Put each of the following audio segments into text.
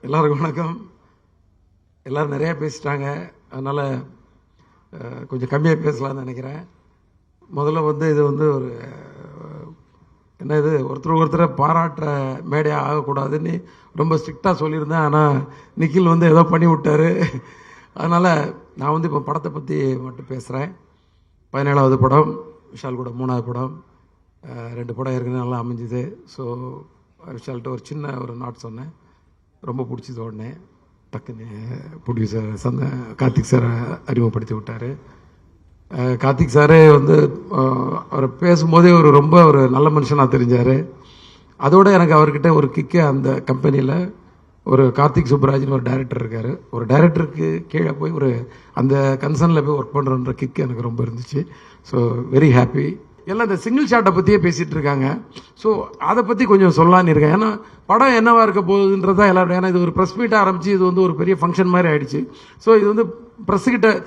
எல்லாருக்கும் வணக்கம். எல்லோரும் நிறையா பேசிட்டாங்க, அதனால் கொஞ்சம் கம்மியாக பேசலாம்னு நினைக்கிறேன். முதல்ல இது ஒரு என்ன, இது ஒருத்தரை பாராட்டுற மேடையாக ஆகக்கூடாதுன்னு ரொம்ப ஸ்ட்ரிக்டாக சொல்லியிருந்தேன். ஆனால் நிக்கில் ஏதோ பண்ணி விட்டார். அதனால் நான் இப்போ படத்தை பற்றி மட்டும் பேசுகிறேன். 17வது படம், விஷால் கூட 3வது படம். 2 படம் ஏற்கனவே நல்லா அமைஞ்சுது. ஸோ விஷால்கிட்ட ஒரு சின்ன நாட் சொன்னேன், ரொம்ப பிடிச்சது. உடனே டக்குன்னு ப்ரொடியூசர் கார்த்திக் சாரை அறிமுகப்படுத்தி விட்டார். கார்த்திக் சாரே அவரை பேசும்போதே ரொம்ப நல்ல மனுஷனாக தெரிஞ்சார். அதோடு எனக்கு அவர்கிட்ட ஒரு கிக்கு, அந்த கம்பெனியில் ஒரு கார்த்திக் சுப்ராஜ்னு ஒரு டைரக்டர் இருக்கார். ஒரு டைரக்டருக்கு கீழே போய் அந்த கன்சர்னில் போய் ஒர்க் பண்ணுறன்ற கிக்கு எனக்கு ரொம்ப இருந்துச்சு. So very happy. எல்லாம் இந்த சிங்கிள் ஷாட்டை பற்றியே பேசிகிட்டு இருக்காங்க. ஸோ அதை பற்றி கொஞ்சம் சொல்லலான்னு இருக்கேன். ஏன்னா படம் என்னவா இருக்க போகுதுன்றதா எல்லாரும், ஏன்னா இது ஒரு ப்ரெஸ் மீட்டாக ஆரம்பிச்சு இது ஒரு பெரிய ஃபங்க்ஷன் மாதிரி ஆயிடுச்சு. ஸோ இது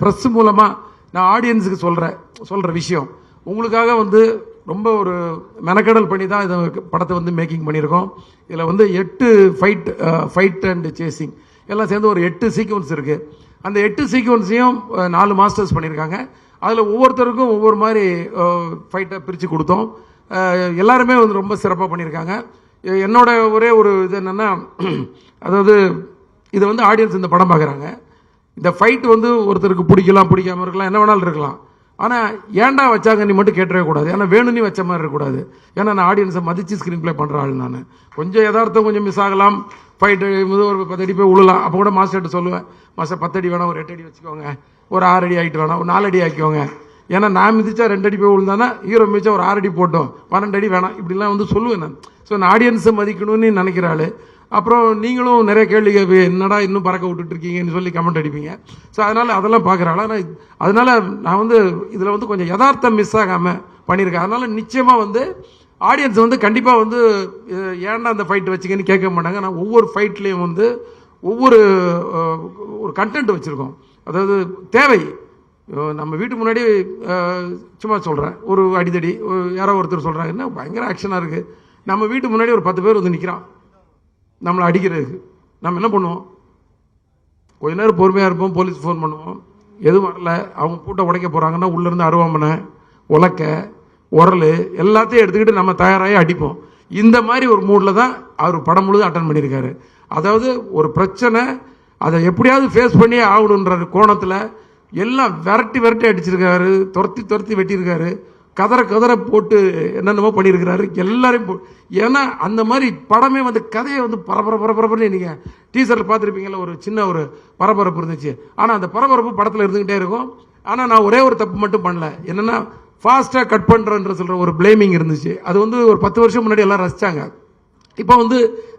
ப்ரெஸ் மூலமாக நான் ஆடியன்ஸுக்கு சொல்கிற விஷயம், உங்களுக்காக ரொம்ப ஒரு மெனக்கடல் பண்ணி தான் இதை படத்தை மேக்கிங் பண்ணியிருக்கோம். இதில் 8 ஃபைட் அண்ட் சேசிங் எல்லாம் சேர்ந்து ஒரு 8 சீக்வன்ஸ் இருக்குது. அந்த 8 சீக்வன்ஸையும் 4 மாஸ்டர்ஸ் பண்ணியிருக்காங்க. அதில் ஒவ்வொருத்தருக்கும் ஒவ்வொரு மாதிரி ஃபைட்டை பிரித்து கொடுத்தோம். எல்லாருமே ரொம்ப சிறப்பாக பண்ணியிருக்காங்க. என்னோட ஒரே ஒரு இது என்னென்னா, அதாவது இது ஆடியன்ஸ் இந்த படம் பார்க்குறாங்க. இந்த ஃபைட் ஒருத்தருக்கு பிடிக்கலாம், பிடிக்காமல் இருக்கலாம், என்ன வேணாலும் இருக்கலாம். ஆனால் ஏன்டா வச்சாங்க நீ மட்டும் கேட்டவே கூடாது. ஏன்னா வேணும்னு வச்ச மாதிரி இருக்கக்கூடாது. ஏன்னா நான் ஆடியன்ஸை மதித்து ஸ்க்ரீன் ப்ளே பண்ணுற ஆள். நான் கொஞ்சம் யதார்த்தம் கொஞ்சம் மிஸ் ஆகலாம். ஃபைட்டு ஒரு 10 அடி போய் விழலாம். அப்போ கூட மாஸ்டர்கிட்ட சொல்லுவேன், மாஸ்டர் 10 அடி வேணாம், ஒரு 8 அடி வச்சுக்கோங்க, ஒரு 6 அடி ஆகிட்டு வேணாம், ஒரு 4 அடி ஆக்கிக்கோங்க. ஏன்னா நான் மிதிச்சா 2 அடி போய் விழுந்தானா, ஹீரோ மிதிச்சா ஒரு 6 அடி போட்டோம், 12 அடி வேணாம், இப்படிலாம் சொல்லுவேன் நான். ஸோ நான் ஆடியன்ஸை மதிக்கணும்னு நினைக்கிறாள். அப்புறம் நீங்களும் நிறைய கேள்வி கேட்பீங்க, என்னடா இன்னும் பறக்க விட்டுட்டு இருக்கீங்கன்னு சொல்லி கமெண்ட் அடிப்பீங்க. ஸோ அதனால் பார்க்குறாள். ஆனால் அதனால் நான் இதில் கொஞ்சம் யதார்த்தம் மிஸ் ஆகாமல் பண்ணியிருக்கேன். அதனால் நிச்சயமாக ஆடியன்ஸ் கண்டிப்பாக ஏன்டா அந்த ஃபைட் வச்சிங்கன்னு கேட்க மாட்டாங்க. நான் ஒவ்வொரு ஃபைட்லேயும் ஒவ்வொரு ஒரு கண்டென்ட் வச்சுருக்கோம். அதாவது தேவை. நம்ம வீட்டுக்கு முன்னாடி சும்மா சொல்கிறேன், ஒரு அடிதடி யாரோ ஒருத்தர் சொல்கிறாங்க, என்ன பயங்கர ஆக்ஷனாக இருக்குது. நம்ம வீட்டுக்கு முன்னாடி ஒரு 10 பேர் நிற்கிறான் நம்மளை அடிக்கிறதுக்கு. நம்ம என்ன பண்ணுவோம்? கொஞ்ச நேரம் பொறுமையாக இருப்போம், போலீஸ் ஃபோன் பண்ணுவோம். எதுவும் வரல, அவங்க பூட்டை உடைக்க போகிறாங்கன்னா உள்ளேருந்து அருவாமனை, உலக்க, உரல் எல்லாத்தையும் எடுத்துக்கிட்டு நம்ம தயாராகி அடிப்போம். இந்த மாதிரி ஒரு மூடில் தான் அவர் படம் முழுதும் அட்டன் பண்ணியிருக்காரு. அதாவது ஒரு பிரச்சனை, அதை எப்படியாவது ஃபேஸ் பண்ணி ஆகணுன்ற கோணத்தில் எல்லாம் விரட்டி அடிச்சிருக்காரு, துரத்தி வெட்டியிருக்காரு, கதற போட்டு என்னென்னமோ பண்ணியிருக்கிறாரு எல்லாரையும். ஏன்னா அந்த மாதிரி படமே கதையை பரபரன்னு நீங்கள் டீசரில் பார்த்துருப்பீங்களா, ஒரு சின்ன ஒரு பரபரப்பு இருந்துச்சு. ஆனால் அந்த பரபரப்பு படத்தில் இருந்துக்கிட்டே இருக்கும். ஆனால் நான் ஒரே ஒரு தப்பு மட்டும் பண்ணல, என்னென்னா ஃபாஸ்ட்டாக கட் பண்ணுறன்ற சொல்கிற ஒரு பிளேமிங் இருந்துச்சு. அது ஒரு 10 வருஷம் முன்னாடி எல்லாம் ரசித்தாங்க. இப்போ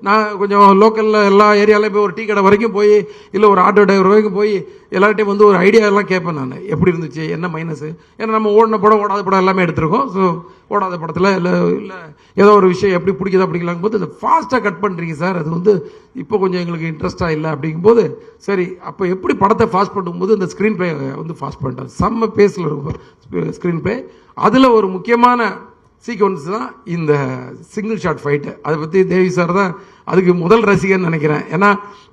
நான் கொஞ்சம் லோக்கலில் எல்லா ஏரியாலையும் போய் ஒரு டீ கடை வரைக்கும் போய், இல்லை ஒரு ஆட்டோ டிரைவர் வரைக்கும் போய் எல்லார்ட்டையும் ஒரு ஐடியாவெல்லாம் கேட்பேன் நான், எப்படி இருந்துச்சு, என்ன மைனஸு. ஏன்னா நம்ம ஓடின படம் ஓடாத படம் எல்லாமே எடுத்திருக்கோம். ஸோ ஓடாத படத்தில் இல்லை ஏதோ ஒரு விஷயம் எப்படி பிடிக்குதா பிடிக்கலாங்கும் போது இந்த ஃபாஸ்ட்டாக கட் பண்ணுறீங்க சார், அது இப்போ கொஞ்சம் எங்களுக்கு இன்ட்ரெஸ்ட்டாக இல்லை அப்படிங்கும்போது, சரி அப்போ எப்படி படத்தை ஃபாஸ்ட் பண்ணும்போது இந்த ஸ்க்ரீன் ப்ளே ஃபாஸ்ட் பண்ணிட்டேன். செம்ம பேஸில் இருக்கும் ஸ்க்ரீன் ப்ளே. அதில் ஒரு முக்கியமான சீக்வன்ஸ் தான் இந்த சிங்கிள் ஷாட் ஃபைட்டு. அதை பற்றி தேவி சார் தான் அதுக்கு முதல் ரசிகன்னு நினைக்கிறேன். ஏன்னா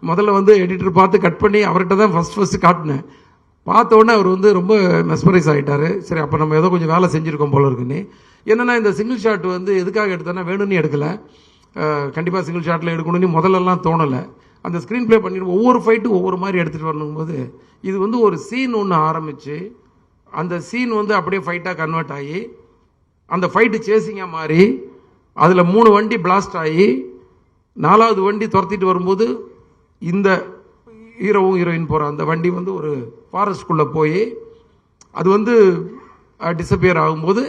முதல்ல எடிட்டர் பார்த்து கட் பண்ணி அவர்கிட்ட தான் ஃபஸ்ட்டு காட்டினேன். பார்த்த உடனே அவர் ரொம்ப மெஸ்மரைஸ் ஆகிட்டார். சரி அப்போ நம்ம ஏதோ கொஞ்சம் வேலை செஞ்சுருக்கோம் போல இருக்குன்னு. என்னென்னா இந்த சிங்கிள் ஷாட் எதுக்காக எடுத்தேன்னா வேணும்னு எடுக்கலை, கண்டிப்பாக சிங்கிள் ஷாட்டில் எடுக்கணும்னு முதல்லலாம் தோணலை. அந்த ஸ்க்ரீன் ப்ளே பண்ணிட்டு ஒவ்வொரு ஃபைட்டும் ஒவ்வொரு மாதிரி எடுத்துகிட்டு வரணும்போது இது ஒரு சீன் ஒன்று ஆரம்பித்து அந்த சீன் அப்படியே ஃபைட்டாக கன்வெர்ட் ஆகி அந்த ஃபைட்டு சேசிங்காக மாறி அதில் 3 வண்டி பிளாஸ்ட் ஆகி 4வது வண்டி துரத்திட்டு வரும்போது இந்த ஹீரோவும் ஹீரோயின் போகிற அந்த வண்டி ஒரு ஃபாரஸ்ட்குள்ளே போய் அது டிஸப்பியர் ஆகும்போது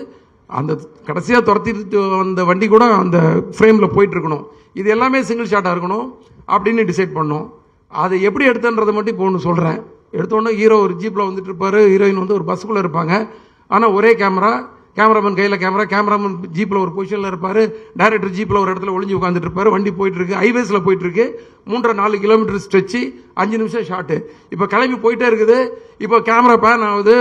அந்த கடைசியாக துரத்திட்டு அந்த வண்டி கூட அந்த ஃப்ரேமில் போயிட்டுருக்கணும். இது எல்லாமே சிங்கிள் ஷாட்டாக இருக்கணும் அப்படின்னு டிசைட் பண்ணோம். அதை எப்படி எடுத்தன்றதை மட்டும் இப்போ ஒன்று சொல்கிறேன். எடுத்தோன்னே ஹீரோ ஒரு ஜீப்பில் வந்துட்டு இருப்பார், ஹீரோயின் ஒரு பஸ்ஸுக்குள்ளே இருப்பாங்க. ஆனால் ஒரே கேமரா, கேமராமேன் கையில் கேமராமேன் ஜீப்பில் ஒரு பொசிஷனில் இருப்பார், டைரக்டர் ஜீப்பில் ஒரு இடத்துல ஒளிஞ்சு உட்காந்துட்டு இருப்பாரு. வண்டி போயிட்டு இருக்கு, ஹைவேஸில் போயிட்டு இருக்கு, 3.5 கிலோமீட்டர் ஸ்ட்ரெச்சு, 5 நிமிஷம் ஷாட்டு. இப்போ கிளம்பி போயிட்டே இருக்குது. இப்போ கேமரா பேன் ஆகுது,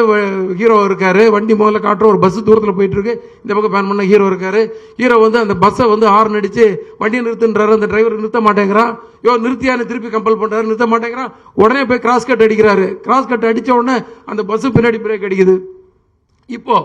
ஹீரோ இருக்காரு. வண்டி முதல்ல காட்டுற ஒரு பஸ் தூரத்தில் போயிட்டு இருக்கு, இந்த பக்கம் பேன் பண்ண ஹீரோ இருக்காரு. ஹீரோ வந்து அந்த பஸ்ஸை வந்து ஹார்ன் அடிச்சு வண்டியை நிறுத்துன்றாரு. அந்த டிரைவர் நிறுத்த மாட்டேங்கிறான். நிறுத்தியான்னு திருப்பி கம்பல் பண்றாரு, நிறுத்த மாட்டேங்கிறான். உடனே போய் கிராஸ் கட் அடிக்கிறாரு. கிராஸ் கட் அடிச்ச உடனே அந்த பஸ் பின்னாடி பிரேக் அடிக்குது. இப்போ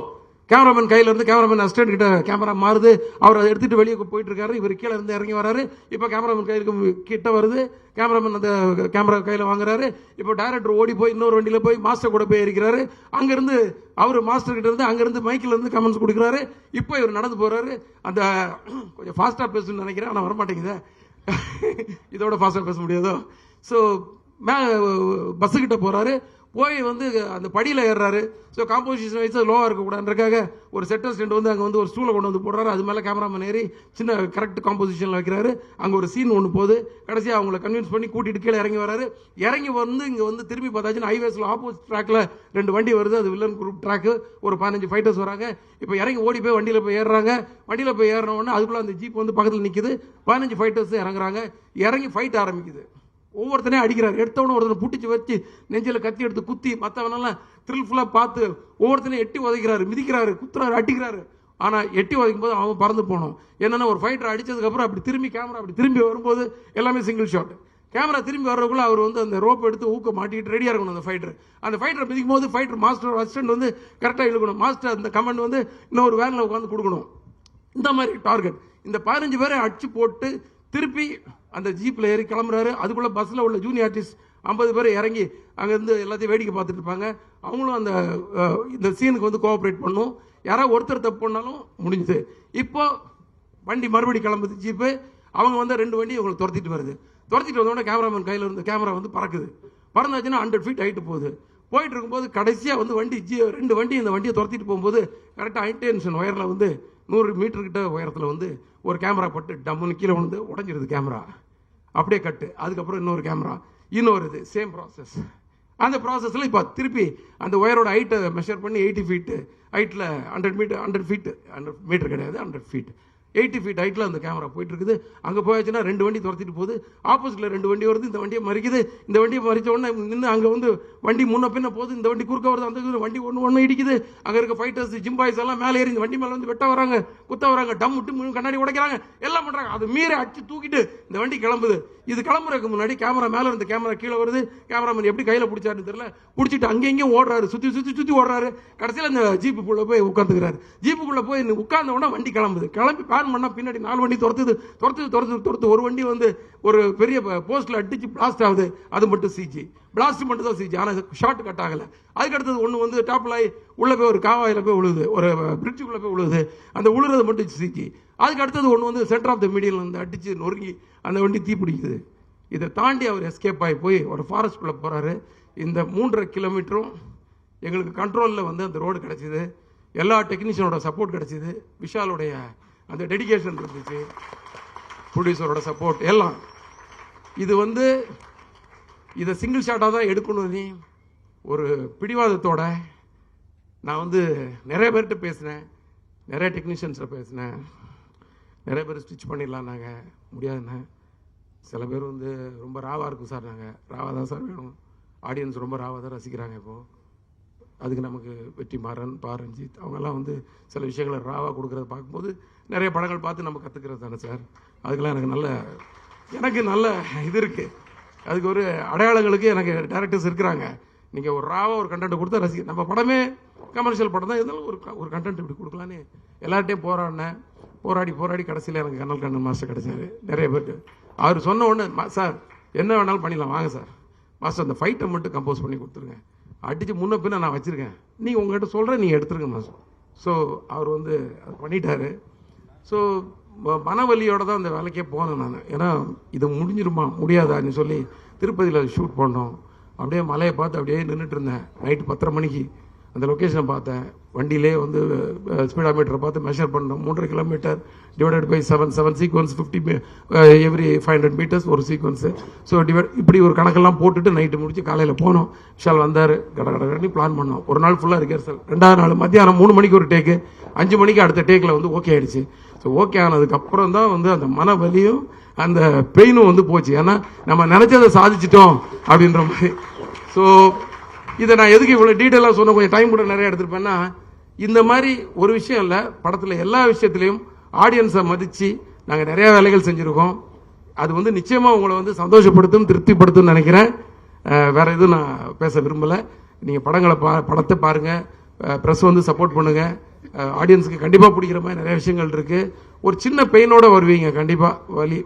கேமராமேன் கையில இருந்து கேமராமேன் அசிஸ்டன்ட் கிட்ட கேமரா மாறுது. அவர் அதை எடுத்துட்டு வெளியே போயிட்டு இருக்காரு. இவர் கீழே இருந்து இறங்கி வராரு. இப்போ கேமராமேன் கையில கிட்ட வருது. கேமராமேன் அந்த கேமரா கையில வாங்குறாரு. இப்போ டைரக்டர் ஓடி போய் இன்னொரு வண்டியில போய் மாஸ்டர் கூட போய் இருக்கிறாரு. அங்கிருந்து அவர் மாஸ்டர் கிட்ட இருந்து அங்கிருந்து மைக்கில் இருந்து கமெண்ட்ஸ் கொடுக்குறாரு. இப்போ இவர் நடந்து போறாரு. அந்த கொஞ்சம் ஃபாஸ்டா பேசணும்னு நினைக்கிறேன், ஆனால் வரமாட்டேங்குது. இதோட ஃபாஸ்டா பேச முடியாதோ? ஸோ பஸ் கிட்ட போறாரு. போய் வந்து அந்த படியில் ஏறுறாரு. ஸோ காம்போசிஷன் வைஸ் லோவாக இருக்கக்கூடாதுன்றக்காக ஒரு செட்டர் ஸ்டெண்ட் வந்து அங்கே வந்து ஒரு ஸ்டூலை கொண்டு வந்து போடுறாரு. அது மேலே கேமராமேன் ஏறி சின்ன கரெக்ட் காம்போசிஷனில் வைக்கிறாரு. அங்கே ஒரு சீன் ஒன்று போகுது. கடைசியாக அவங்களை கன்வின்ஸ் பண்ணி கூட்டிட்டு கீழே இறங்கி வராரு. இறங்கி வந்து இங்கே வந்து திரும்பி பார்த்தாச்சுன்னா ஹைவேஸில் ஆப்போசிட் ட்ராக்ல 2 வண்டி வருது. அது வில்லன் குரூப் ட்ராக்கு. ஒரு 15 ஃபைட்டர்ஸ் வராங்க. இப்போ இறங்கி ஓடி போய் வண்டியில் போய் ஏறுறாங்க. வண்டியில் போய் ஏறினோடனே அதுக்குள்ளே அந்த ஜீப் வந்து பக்கத்தில் நிற்குது. 15 ஃபைட்டர்ஸ் இறங்குறாங்க. இறங்கி ஃபைட் ஆரம்பிக்குது. ஒவ்வொருத்தனையும் அடிக்கிறார். எடுத்தவனும் ஒருத்தனை புட்டிச்சு வச்சு நெஞ்சில் கத்தி எடுத்து குத்தி மற்றவனெல்லாம் த்ரில்ஃபுல்லாக பார்த்து ஒவ்வொருத்தனையும் எட்டி உதைக்கிறாரு, மிதிக்கிறாரு, குத்துறாரு, அடிக்கிறாரு. ஆனால் எட்டி உதைக்கும் போது அவன் பறந்து போனோம். என்னன்னா ஒரு ஃபைட்டர் அடிச்சதுக்கப்புறம் அப்படி திரும்பி கேமரா அப்படி திரும்பி வரும்போது எல்லாமே சிங்கிள் ஷாட். கேமரா திரும்பி வர்றதுக்குள்ள அவர் வந்து அந்த ரோப் எடுத்து ஊக்க மாட்டிட்டு ரெடியாக இருக்கணும். அந்த ஃபைட்டரை மிதிக்கும் போது ஃபைட்டர் மாஸ்டர் அசிஸ்டன்ட் வந்து கரெக்டாக இழுக்கணும். மாஸ்டர் அந்த கமெண்ட் வந்து இன்னொரு வேனில் உட்காந்து கொடுக்கணும். இந்த மாதிரி டார்கெட். இந்த 15 பேரை அடிச்சு போட்டு திருப்பி அந்த ஜீப்பில் ஏறி கிளம்புறாரு. அதுக்குள்ள பஸ்ஸில் உள்ள ஜூனியர் ஆர்டிஸ்ட் 50 பேர் இறங்கி அங்கேருந்து எல்லாத்தையும் வேடிக்கை பார்த்துட்டு இருப்பாங்க. அவங்களும் அந்த இந்த சீனுக்கு வந்து கோஆப்ரேட் பண்ணும். யாராவது ஒருத்தர் தப்பு பண்ணாலும் முடிஞ்சுது. இப்போ வண்டி மறுபடி கிளம்புது ஜீப்பு. அவங்க வந்து 2 வண்டி அவங்களை துரத்திட்டு வருது. துரத்திட்டு வந்தோடனே கேமராமேன் கையில் இருந்து கேமரா வந்து பறக்குது. பறந்தாச்சுன்னா 100 ஃபீட் ஹைட்டு போகுது. போயிட்டு இருக்கும்போது கடைசியாக வந்து வண்டி 2 வண்டி இந்த வண்டியை துரத்திட்டு போகும்போது கரெக்டாக ஹைடென்ஷன் ஒயரில் வந்து 100 மீட்டர் கிட்ட உயரத்தில் வந்து ஒரு கேமரா பட்டு டம்முன்னு கீழே வந்து உடஞ்சிருது. கேமரா அப்படியே கட்டு. அதுக்கப்புறம் இன்னொரு கேமரா, இன்னொரு இது சேம் ப்ராசஸ். அந்த ப்ராசஸில் இப்போ திருப்பி அந்த ஒயரோட ஹைட்டை மெஷர் பண்ணி 80 ஃபீட்டு ஹைட்டில் 100 மீட்டர் கிடையாது, 100 ஃபீட் 80 ஃபீட் ஹைட்டில் அந்த கேமரா போயிட்டு இருக்குது. அங்கே போயாச்சுன்னா 2 வண்டி துரத்திட்டு போகுது. ஆப்போசிட்டில் 2 வண்டி வருது. இந்த வண்டியை மறிக்குது. இந்த வண்டியை மறிச்ச உடனே நின்று அங்கே வந்து வண்டி முன்ன பின்ன போகுது. இந்த வண்டி குறுக்க வருது. அந்த வண்டி ஒன்று இடிக்குது. அங்கே இருக்க ஃபைட்டர்ஸ் ஜிம்பாய்ஸ் எல்லாம் மேலே ஏறி இந்த வண்டி மேலே வந்து வெட்ட வராங்க, குத்த வராங்க, டம் விட்டு கண்ணாடி உடைக்கிறாங்க, எல்லாம் பண்ணுறாங்க. அது மீறி அடிச்சு தூக்கிட்டு இந்த வண்டி கிளம்புது. இது கிளம்புறதுக்கு முன்னாடி கேமரா மேலே இருந்த கேமரா கீழே வருது. கேமராமேன் எப்படி கையில் பிடிச்சாருன்னு தெரியல, பிடிச்சிட்டு அங்கேயும் ஓடுறாரு, சுற்றி ஓடுறாரு. கடைசியில் அந்த ஜீப்புக்குள்ளே போய் உட்காந்துக்கிறாரு. ஜீப்புக்குள்ளே போய் உட்கார்ந்த உடனே வண்டி கிளம்புது. கிளம்பி பேன் பண்ணால் பின்னாடி 4 வண்டி துரத்துது. ஒரு வண்டி வந்து ஒரு பெரிய போஸ்ட்ல அடிச்சு பிளாஸ்ட் ஆகுது. அது மட்டும் சிஜி, பிளாஸ்ட் மட்டும் தான் சிஜி. ஆனால் ஷார்ட் கட் ஆகலை. அதுக்கு அடுத்தது ஒன்று வந்து டாப்ல உள்ள போய் ஒரு காவாயில் போய் விழுது, ஒரு பிரிட்ஜுக்குள்ளே போய் விழுது. அந்த விழுறது மட்டும் சிஜி. அதுக்கு அடுத்தது ஒன்று வந்து சென்டர் ஆஃப் த மீடியில் வந்து அடிச்சு நொறுங்கி அந்த வண்டி தீ பிடிக்குது. இதை தாண்டி அவர் எஸ்கேப் ஆகி போய் ஒரு ஃபாரஸ்ட்குள்ளே போகிறாரு. இந்த 3.5 கிலோமீட்டரும் எங்களுக்கு கண்ட்ரோலில் வந்து அந்த ரோடு கிடச்சிது. எல்லா டெக்னீஷியனோட சப்போர்ட் கிடச்சிது. விஷாலுடைய அந்த டெடிகேஷன் இருந்துச்சு, ப்ரொடியூசரோட சப்போர்ட் எல்லாம். இது வந்து இதை சிங்கிள் ஷாட்டாக தான் எடுக்கணும்னு ஒரு பிடிவாதத்தோட நான் வந்து நிறைய பேர்கிட்ட பேசினேன், நிறைய டெக்னீஷியன்ஸில் பேசினேன். நிறைய பேர் ஸ்டிச் பண்ணிடலாம் நாங்கள், முடியாதுண்ணே. சில பேர் வந்து ரொம்ப ராவாக இருக்கும் சார், நாங்கள் ராவாக தான் சார் வேணும். ஆடியன்ஸ் ரொம்ப ராவாக தான் ரசிக்கிறாங்க. இப்போது அதுக்கு நமக்கு வெற்றிமாறன், பாரஞ்சித் அவங்கெல்லாம் வந்து சில விஷயங்களை ராவாக கொடுக்குறத பார்க்கும்போது நிறைய படங்கள் பார்த்து நம்ம கற்றுக்கிறது தானே சார். அதுக்கெல்லாம் எனக்கு நல்ல இது இருக்குது. அதுக்கு ஒரு அடையாளங்களுக்கு எனக்கு டேரக்டர்ஸ் இருக்கிறாங்க. நீங்கள் ஒரு ராவாக ஒரு கண்டென்ட் கொடுத்தா ரசிக்க, நம்ம படமே கமர்ஷியல் படம் தான் இருந்தாலும் ஒரு கண்டென்ட் இப்படி கொடுக்கலான்னு எல்லார்ட்டையும் போராடி கடைசியில் எனக்கு கண்ணல் கண்ணன் மாஸ்டர் கிடைச்சாரு. நிறைய பேருக்கு அவர் சொன்ன உடனே சார் என்ன வேணாலும் பண்ணிடலாம் வாங்க சார், மாஸ்டர் அந்த ஃபைட்டை மட்டும் கம்போஸ் பண்ணி கொடுத்துருங்க, அடித்து முன்ன பின்ன நான் வச்சுருக்கேன், நீங்கள் உங்கள்கிட்ட சொல்கிறேன், நீங்கள் எடுத்துருங்க மாஸ்டர். ஸோ அவர் வந்து அது பண்ணிட்டாரு. ஸோ மனவலியோடு தான் அந்த வேலைக்கே போனேன் நான். ஏன்னா இது முடிஞ்சிருமா முடியாதான்னு சொல்லி திருப்பதியில் ஷூட் பண்ணோம். அப்படியே மலையை பார்த்து அப்படியே நின்றுட்டு இருந்தேன். நைட்டு 10:30 மணிக்கு அந்த லொக்கேஷனை பார்த்தேன். வண்டியிலே வந்து ஸ்பீடாமீட்டரை பார்த்து மெஷர் பண்ணோம். 3.5 kilometre divided by 7 sequence 50 every 500 metres ஒரு சீக்வன்ஸு. ஸோ இப்படி ஒரு கணக்கெல்லாம் போட்டுட்டு நைட்டு முடிச்சு காலையில் போனோம். விஷால் வந்தார், கடை பிளான் பண்ணோம். ஒரு நாள் ஃபுல்லாக ரிஹர்சல். 2வது நாள் மத்தியானம் 3 மணிக்கு ஒரு டேக்கு, 5 மணிக்கு அடுத்த டேக்கில் வந்து ஓகே ஆயிடுச்சு. ஸோ ஓகே ஆனதுக்கப்புறம் தான் வந்து அந்த மன வலியும் அந்த பெயினும் வந்து போச்சு. ஏன்னா நம்ம நினச்சதை சாதிச்சிட்டோம் அப்படின்ற மாதிரி. ஸோ இதை நான் எதுக்கு இவ்வளோ டீட்டெயிலாக சொன்ன, கொஞ்சம் டைம் கூட நிறைய எடுத்துருப்பேன்னா, இந்த மாதிரி ஒரு விஷயம் இல்லை, படத்தில் எல்லா விஷயத்துலையும் ஆடியன்ஸை மதித்து நாங்கள் நிறையா வேலைகள் செஞ்சுருக்கோம். அது வந்து நிச்சயமாக உங்களை வந்து சந்தோஷப்படுத்தும், திருப்திப்படுத்தும் நினைக்கிறேன். வேறு எதுவும் நான் பேச விரும்பலை. நீங்கள் படத்தை பாருங்கள், ப்ரெஸ் வந்து சப்போர்ட் பண்ணுங்கள். ஆடியன்ஸுக்கு கண்டிப்பாக பிடிக்கிற மாதிரி நிறைய விஷயங்கள் இருக்குது. ஒரு சின்ன பெயினோடு வருவீங்க, கண்டிப்பாக வலி,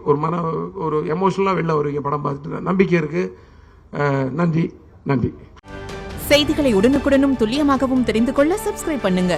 ஒரு எமோஷனலாக வெளில வருவீங்க படம் பார்த்துட்டு. நம்பிக்கை இருக்குது. நன்றி. செய்திகளை உடனுக்குடனும் துல்லியமாகவும் தெரிந்து கொள்ள சப்ஸ்கிரைப் பண்ணுங்க.